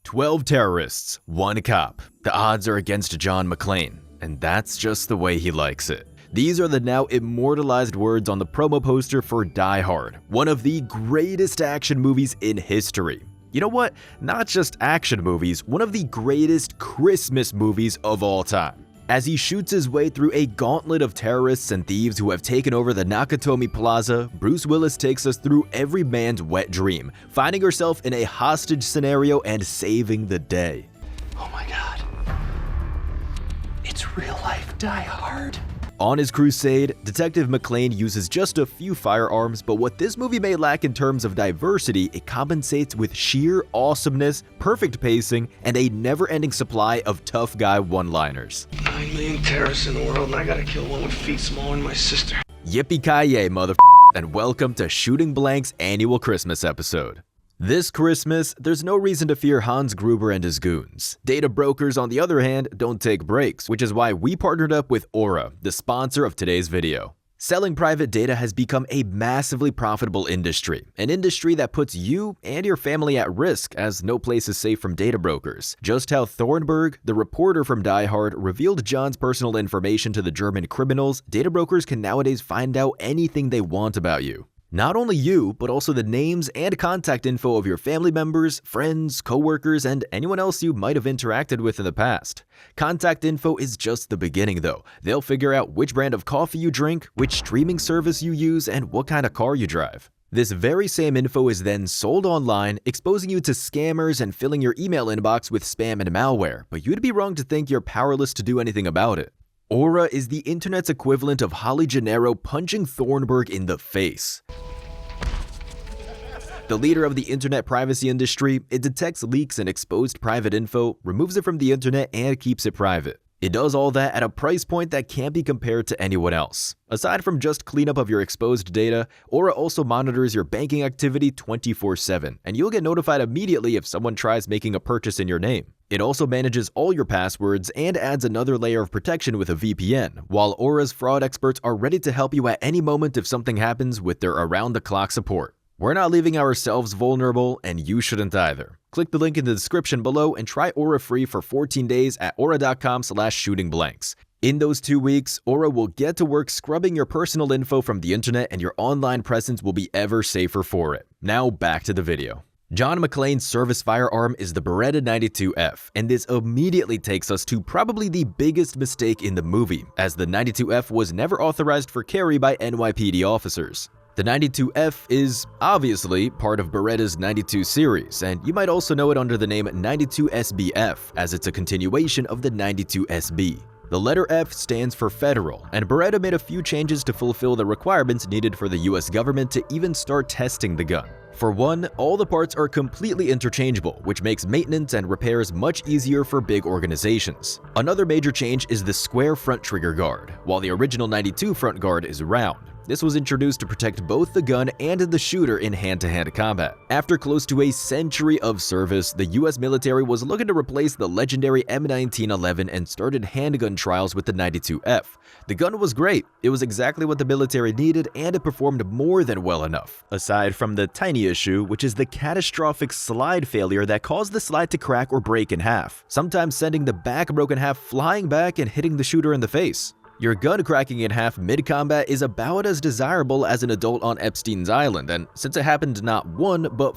12 terrorists, 1 cop. The odds are against John McClane, and that's just the way he likes it. These are the now immortalized words on the promo poster for Die Hard, one of the greatest action movies in history. You know what? Not just action movies, one of the greatest Christmas movies of all time. As he shoots his way through a gauntlet of terrorists and thieves who have taken over the Nakatomi Plaza, Bruce Willis takes us through every man's wet dream, finding herself in a hostage scenario and saving the day. Oh my God. It's real life Die Hard. On his crusade, Detective McClane uses just a few firearms, but what this movie may lack in terms of diversity, it compensates with sheer awesomeness, perfect pacing, and a never-ending supply of tough guy one-liners. 9 million terrorists in the world, and I gotta kill one with feet smaller than my sister. Yippee-ki-yay, and welcome to Shooting Blank's annual Christmas episode. This Christmas, there's no reason to fear Hans Gruber and his goons. Data brokers, on the other hand, don't take breaks, which is why we partnered up with Aura, the sponsor of today's video. Selling private data has become a massively profitable industry, an industry that puts you and your family at risk, as no place is safe from data brokers. Just how Thornburg, the reporter from Die Hard, revealed John's personal information to the German criminals, data brokers can nowadays find out anything they want about you. Not only you, but also the names and contact info of your family members, friends, coworkers, and anyone else you might have interacted with in the past. Contact info is just the beginning though. They'll figure out which brand of coffee you drink, which streaming service you use, and what kind of car you drive. This very same info is then sold online, exposing you to scammers and filling your email inbox with spam and malware, but you'd be wrong to think you're powerless to do anything about it. Aura is the internet's equivalent of Holly Gennaro punching Thornburg in the face. The leader of the internet privacy industry, it detects leaks and exposed private info, removes it from the internet, and keeps it private. It does all that at a price point that can't be compared to anyone else. Aside from just cleanup of your exposed data, Aura also monitors your banking activity 24/7, and you'll get notified immediately if someone tries making a purchase in your name. It also manages all your passwords and adds another layer of protection with a VPN, while Aura's fraud experts are ready to help you at any moment if something happens with their around-the-clock support. We're not leaving ourselves vulnerable, and you shouldn't either. Click the link in the description below and try Aura free for 14 days at aura.com/shootingblanks. In those 2 weeks, Aura will get to work scrubbing your personal info from the internet, and your online presence will be ever safer for it. Now back to the video. John McClane's service firearm is the Beretta 92F, and this immediately takes us to probably the biggest mistake in the movie, as the 92F was never authorized for carry by NYPD officers. The 92F is obviously part of Beretta's 92 series, and you might also know it under the name 92SBF, as it's a continuation of the 92SB. The letter F stands for federal, and Beretta made a few changes to fulfill the requirements needed for the US government to even start testing the gun. For one, all the parts are completely interchangeable, which makes maintenance and repairs much easier for big organizations. Another major change is the square front trigger guard, while the original 92 front guard is round. This was introduced to protect both the gun and the shooter in hand-to-hand combat. After close to a century of service, the US military was looking to replace the legendary M1911 and started handgun trials with the 92F. The gun was great, it was exactly what the military needed, and it performed more than well enough. Aside from the tiny issue, which is the catastrophic slide failure that caused the slide to crack or break in half, sometimes sending the back broken half flying back and hitting the shooter in the face. Your gun cracking in half mid-combat is about as desirable as an adult on Epstein's Island, and since it happened not 1, but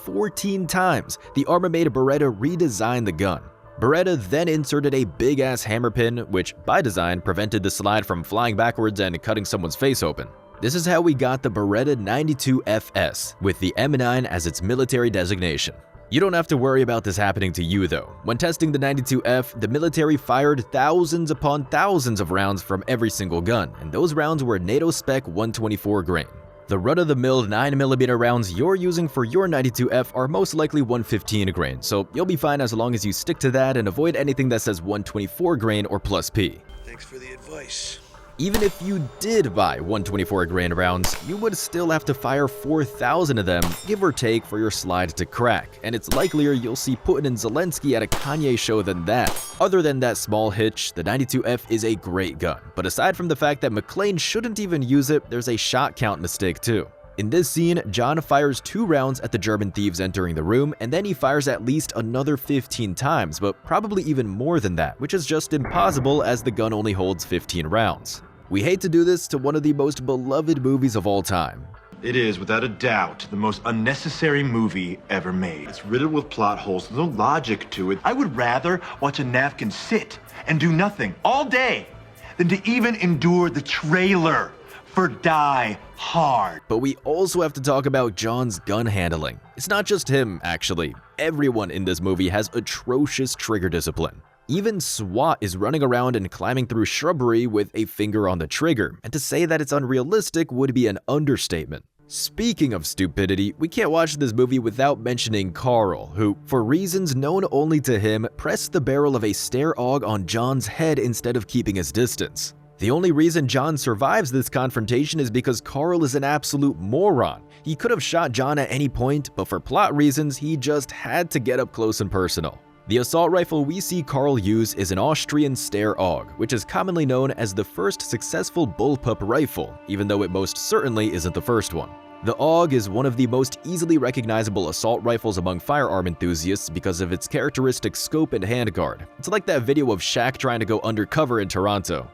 14 times, the Arma-made Beretta redesigned the gun. Beretta then inserted a big-ass hammer pin, which, by design, prevented the slide from flying backwards and cutting someone's face open. This is how we got the Beretta 92FS, with the M9 as its military designation. You don't have to worry about this happening to you though. When testing the 92F, the military fired thousands upon thousands of rounds from every single gun, and those rounds were NATO spec 124 grain. The run-of-the-mill 9mm rounds you're using for your 92F are most likely 115 grain, so you'll be fine as long as you stick to that and avoid anything that says 124 grain or plus P. Thanks for the advice. Even if you did buy 124 grain rounds, you would still have to fire 4,000 of them, give or take, for your slide to crack, and it's likelier you'll see Putin and Zelensky at a Kanye show than that. Other than that small hitch, the 92F is a great gun, but aside from the fact that McClane shouldn't even use it, there's a shot count mistake too. In this scene, John fires 2 rounds at the German thieves entering the room, and then he fires at least another 15 times, but probably even more than that, which is just impossible as the gun only holds 15 rounds. We hate to do this to one of the most beloved movies of all time. It is, without a doubt, the most unnecessary movie ever made. It's riddled with plot holes, there's no logic to it. I would rather watch a napkin sit and do nothing all day than to even endure the trailer for Die Hard. But we also have to talk about John's gun handling. It's not just him, actually. Everyone in this movie has atrocious trigger discipline. Even SWAT is running around and climbing through shrubbery with a finger on the trigger, and to say that it's unrealistic would be an understatement. Speaking of stupidity, we can't watch this movie without mentioning Carl, who, for reasons known only to him, pressed the barrel of a Steyr AUG on John's head instead of keeping his distance. The only reason John survives this confrontation is because Carl is an absolute moron. He could have shot John at any point, but for plot reasons, he just had to get up close and personal. The assault rifle we see Carl use is an Austrian Steyr AUG, which is commonly known as the first successful bullpup rifle, even though it most certainly isn't the first one. The AUG is one of the most easily recognizable assault rifles among firearm enthusiasts because of its characteristic scope and handguard. It's like that video of Shaq trying to go undercover in Toronto.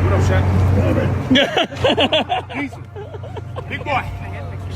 What up, Shaq? Easy. Big boy.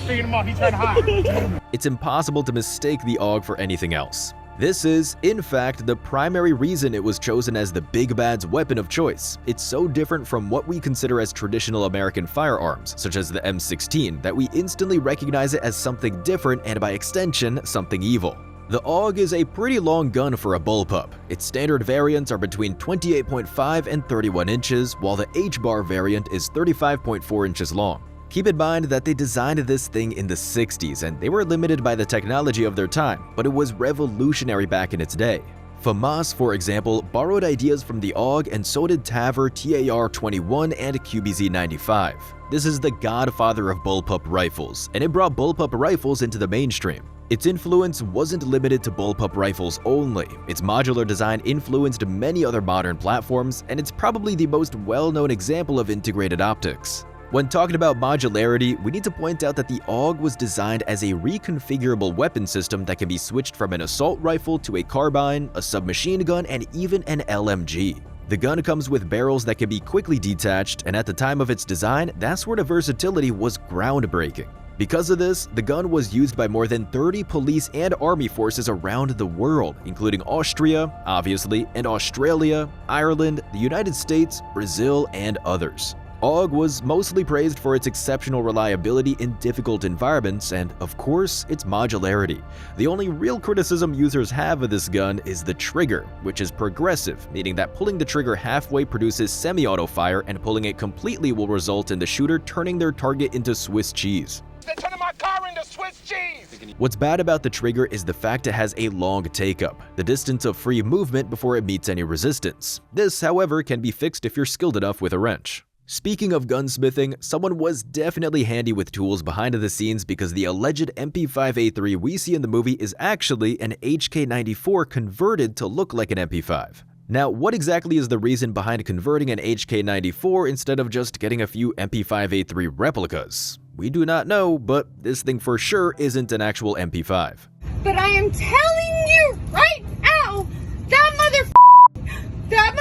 Picking him up, he's trying to hide. It's impossible to mistake the AUG for anything else. This is, in fact, the primary reason it was chosen as the big bad's weapon of choice. It's so different from what we consider as traditional American firearms, such as the M16, that we instantly recognize it as something different and, by extension, something evil. The AUG is a pretty long gun for a bullpup. Its standard variants are between 28.5 and 31 inches, while the H-bar variant is 35.4 inches long. Keep in mind that they designed this thing in the 60s and they were limited by the technology of their time, but it was revolutionary back in its day. FAMAS, for example, borrowed ideas from the AUG, and so did TAVR TAR-21 and QBZ-95. This is the godfather of bullpup rifles, and it brought bullpup rifles into the mainstream. Its influence wasn't limited to bullpup rifles only. Its modular design influenced many other modern platforms, and it's probably the most well-known example of integrated optics. When talking about modularity, we need to point out that the AUG was designed as a reconfigurable weapon system that can be switched from an assault rifle to a carbine, a submachine gun, and even an LMG. The gun comes with barrels that can be quickly detached, and at the time of its design, that sort of versatility was groundbreaking. Because of this, the gun was used by more than 30 police and army forces around the world, including Austria, obviously, and Australia, Ireland, the United States, Brazil, and others. AUG was mostly praised for its exceptional reliability in difficult environments and, of course, its modularity. The only real criticism users have of this gun is the trigger, which is progressive, meaning that pulling the trigger halfway produces semi-auto fire and pulling it completely will result in the shooter turning their target into Swiss cheese. They're turning my car into Swiss cheese! What's bad about the trigger is the fact it has a long take-up, the distance of free movement before it meets any resistance. This, however, can be fixed if you're skilled enough with a wrench. Speaking of gunsmithing, someone was definitely handy with tools behind the scenes because the alleged MP5A3 we see in the movie is actually an HK94 converted to look like an MP5. Now, what exactly is the reason behind converting an HK94 instead of just getting a few MP5A3 replicas? We do not know, but this thing for sure isn't an actual MP5. But I am telling you right now, that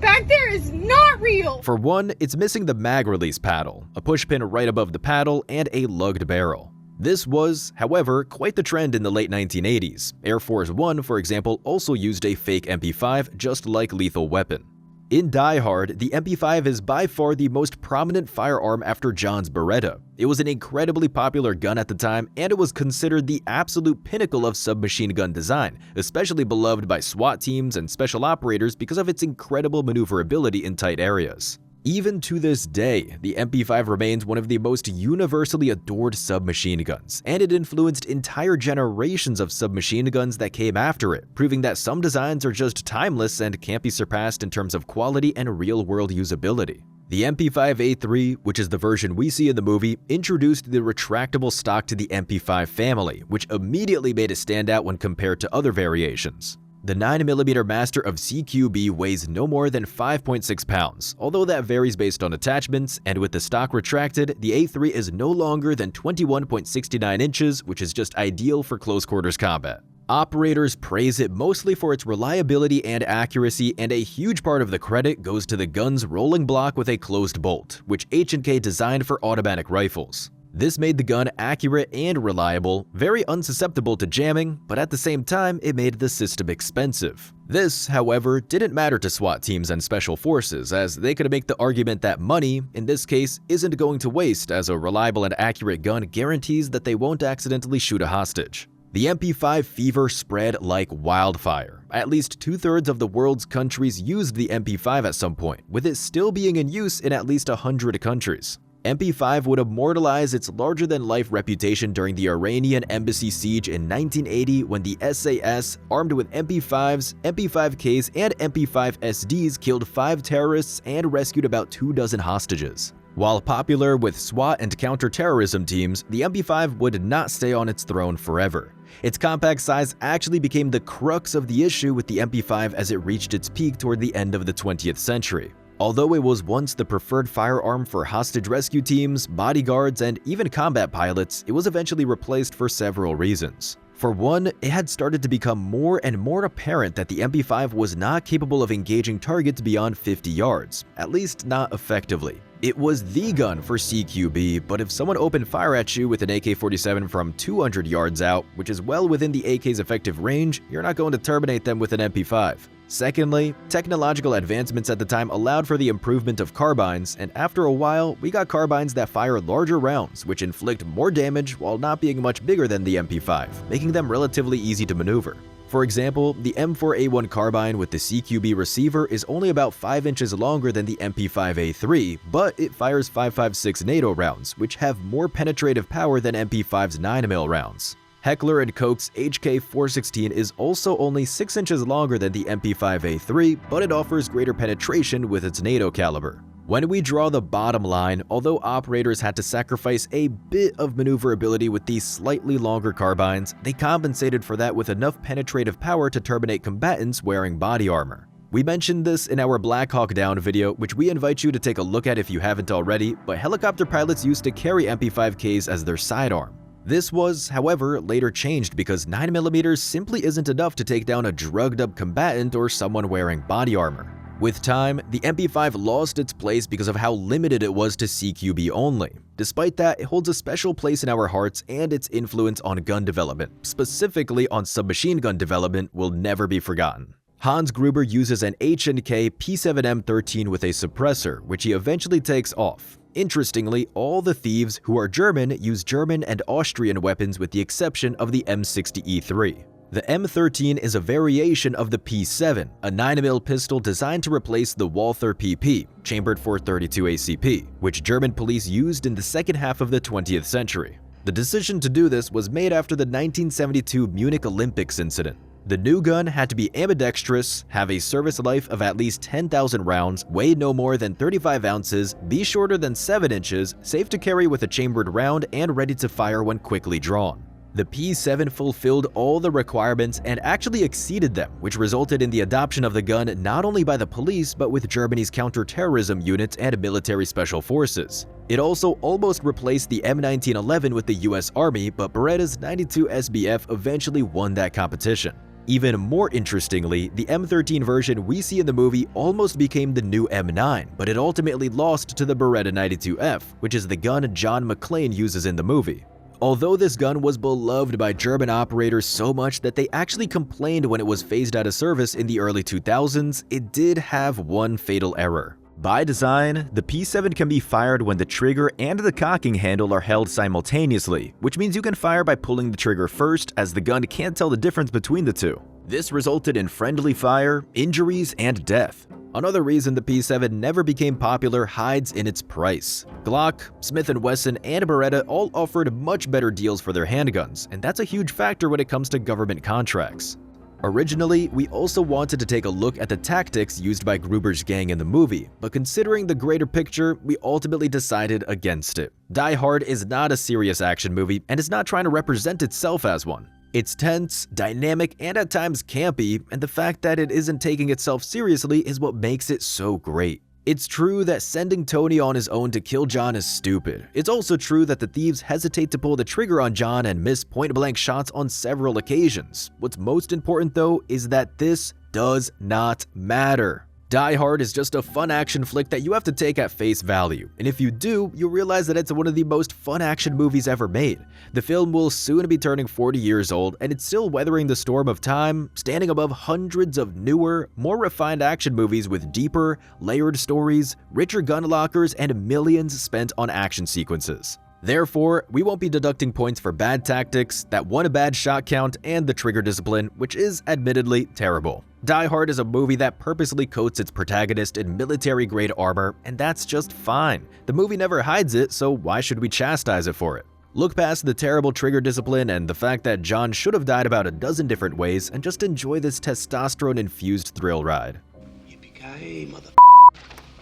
back there is not real. For one, it's missing the mag release paddle, a push pin right above the paddle, and a lugged barrel. This was, however, quite the trend in the late 1980s. Air Force One, for example, also used a fake MP5 just like Lethal Weapon. In Die Hard, the MP5 is by far the most prominent firearm after John's Beretta. It was an incredibly popular gun at the time, and it was considered the absolute pinnacle of submachine gun design, especially beloved by SWAT teams and special operators because of its incredible maneuverability in tight areas. Even to this day, the MP5 remains one of the most universally adored submachine guns, and it influenced entire generations of submachine guns that came after it, proving that some designs are just timeless and can't be surpassed in terms of quality and real-world usability. The MP5A3, which is the version we see in the movie, introduced the retractable stock to the MP5 family, which immediately made it stand out when compared to other variations. The 9mm Master of CQB weighs no more than 5.6 pounds, although that varies based on attachments, and with the stock retracted, the A3 is no longer than 21.69 inches, which is just ideal for close quarters combat. Operators praise it mostly for its reliability and accuracy, and a huge part of the credit goes to the gun's rolling block with a closed bolt, which H&K designed for automatic rifles. This made the gun accurate and reliable, very unsusceptible to jamming, but at the same time, it made the system expensive. This, however, didn't matter to SWAT teams and special forces, as they could make the argument that money, in this case, isn't going to waste, as a reliable and accurate gun guarantees that they won't accidentally shoot a hostage. The MP5 fever spread like wildfire. At least 2/3 of the world's countries used the MP5 at some point, with it still being in use in at least 100 countries. MP5 would immortalize its larger-than-life reputation during the Iranian embassy siege in 1980 when the SAS, armed with MP5s, MP5Ks, and MP5SDs, killed 5 terrorists and rescued about 24 hostages. While popular with SWAT and counter-terrorism teams, the MP5 would not stay on its throne forever. Its compact size actually became the crux of the issue with the MP5 as it reached its peak toward the end of the 20th century. Although it was once the preferred firearm for hostage rescue teams, bodyguards, and even combat pilots, it was eventually replaced for several reasons. For one, it had started to become more and more apparent that the MP5 was not capable of engaging targets beyond 50 yards, at least not effectively. It was the gun for CQB, but if someone opened fire at you with an AK-47 from 200 yards out, which is well within the AK's effective range, you're not going to terminate them with an MP5. Secondly, technological advancements at the time allowed for the improvement of carbines, and after a while, we got carbines that fire larger rounds, which inflict more damage while not being much bigger than the MP5, making them relatively easy to maneuver. For example, the M4A1 carbine with the CQB receiver is only about 5 inches longer than the MP5A3, but it fires 5.56 NATO rounds, which have more penetrative power than MP5's 9mm rounds. Heckler & Koch's HK416 is also only 6 inches longer than the MP5A3, but it offers greater penetration with its NATO caliber. When we draw the bottom line, although operators had to sacrifice a bit of maneuverability with these slightly longer carbines, they compensated for that with enough penetrative power to terminate combatants wearing body armor. We mentioned this in our Black Hawk Down video, which we invite you to take a look at if you haven't already, but helicopter pilots used to carry MP5Ks as their sidearm. This was, however, later changed because 9mm simply isn't enough to take down a drugged-up combatant or someone wearing body armor. With time, the MP5 lost its place because of how limited it was to CQB only. Despite that, it holds a special place in our hearts, and its influence on gun development, specifically on submachine gun development, will never be forgotten. Hans Gruber uses an H&K P7M13 with a suppressor, which he eventually takes off. Interestingly, all the thieves who are German use German and Austrian weapons with the exception of the M60E3. The M13 is a variation of the P7, a 9mm pistol designed to replace the Walther PP, chambered .432 ACP, which German police used in the second half of the 20th century. The decision to do this was made after the 1972 Munich Olympics incident. The new gun had to be ambidextrous, have a service life of at least 10,000 rounds, weigh no more than 35 ounces, be shorter than 7 inches, safe to carry with a chambered round, and ready to fire when quickly drawn. The P7 fulfilled all the requirements and actually exceeded them, which resulted in the adoption of the gun not only by the police but with Germany's counter-terrorism units and military special forces. It also almost replaced the M1911 with the US Army, but Beretta's 92 SBF eventually won that competition. Even more interestingly, the M13 version we see in the movie almost became the new M9, but it ultimately lost to the Beretta 92F, which is the gun John McClane uses in the movie. Although this gun was beloved by German operators so much that they actually complained when it was phased out of service in the early 2000s, it did have one fatal error. By design, the P7 can be fired when the trigger and the cocking handle are held simultaneously, which means you can fire by pulling the trigger first, as the gun can't tell the difference between the two. This resulted in friendly fire, injuries, and death. Another reason the P7 never became popular hides in its price. Glock, Smith & Wesson, and Beretta all offered much better deals for their handguns, and that's a huge factor when it comes to government contracts. Originally, we also wanted to take a look at the tactics used by Gruber's gang in the movie, but considering the greater picture, we ultimately decided against it. Die Hard is not a serious action movie and is not trying to represent itself as one. It's tense, dynamic, and at times campy, and the fact that it isn't taking itself seriously is what makes it so great. It's true that sending Tony on his own to kill John is stupid. It's also true that the thieves hesitate to pull the trigger on John and miss point-blank shots on several occasions. What's most important though is that this does not matter. Die Hard is just a fun action flick that you have to take at face value, and if you do, you'll realize that it's one of the most fun action movies ever made. The film will soon be turning 40 years old, and it's still weathering the storm of time, standing above hundreds of newer, more refined action movies with deeper, layered stories, richer gun lockers, and millions spent on action sequences. Therefore, we won't be deducting points for bad tactics, that one bad shot count, and the trigger discipline, which is admittedly terrible. Die Hard is a movie that purposely coats its protagonist in military-grade armor, and that's just fine. The movie never hides it, so why should we chastise it for it? Look past the terrible trigger discipline and the fact that John should have died about a dozen different ways, and just enjoy this testosterone-infused thrill ride. Yippee-ki-yay, mother.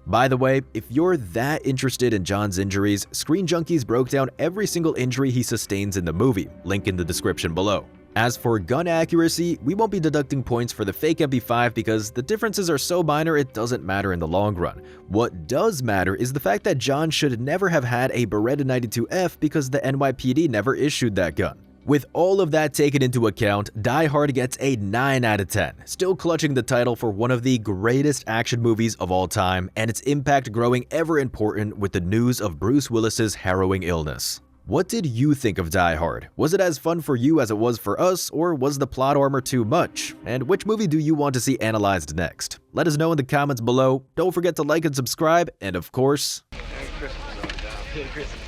By the way, if you're that interested in John's injuries, Screen Junkies broke down every single injury he sustains in the movie, link in the description below. As for gun accuracy, we won't be deducting points for the fake MP5 because the differences are so minor it doesn't matter in the long run. What does matter is the fact that John should never have had a Beretta 92F because the NYPD never issued that gun. With all of that taken into account, Die Hard gets a 9 out of 10, still clutching the title for one of the greatest action movies of all time, and its impact growing ever important with the news of Bruce Willis's harrowing illness. What did you think of Die Hard? Was it as fun for you as it was for us, or was the plot armor too much? And which movie do you want to see analyzed next? Let us know in the comments below. Don't forget to like and subscribe, and of course, Merry Christmas, Merry Christmas.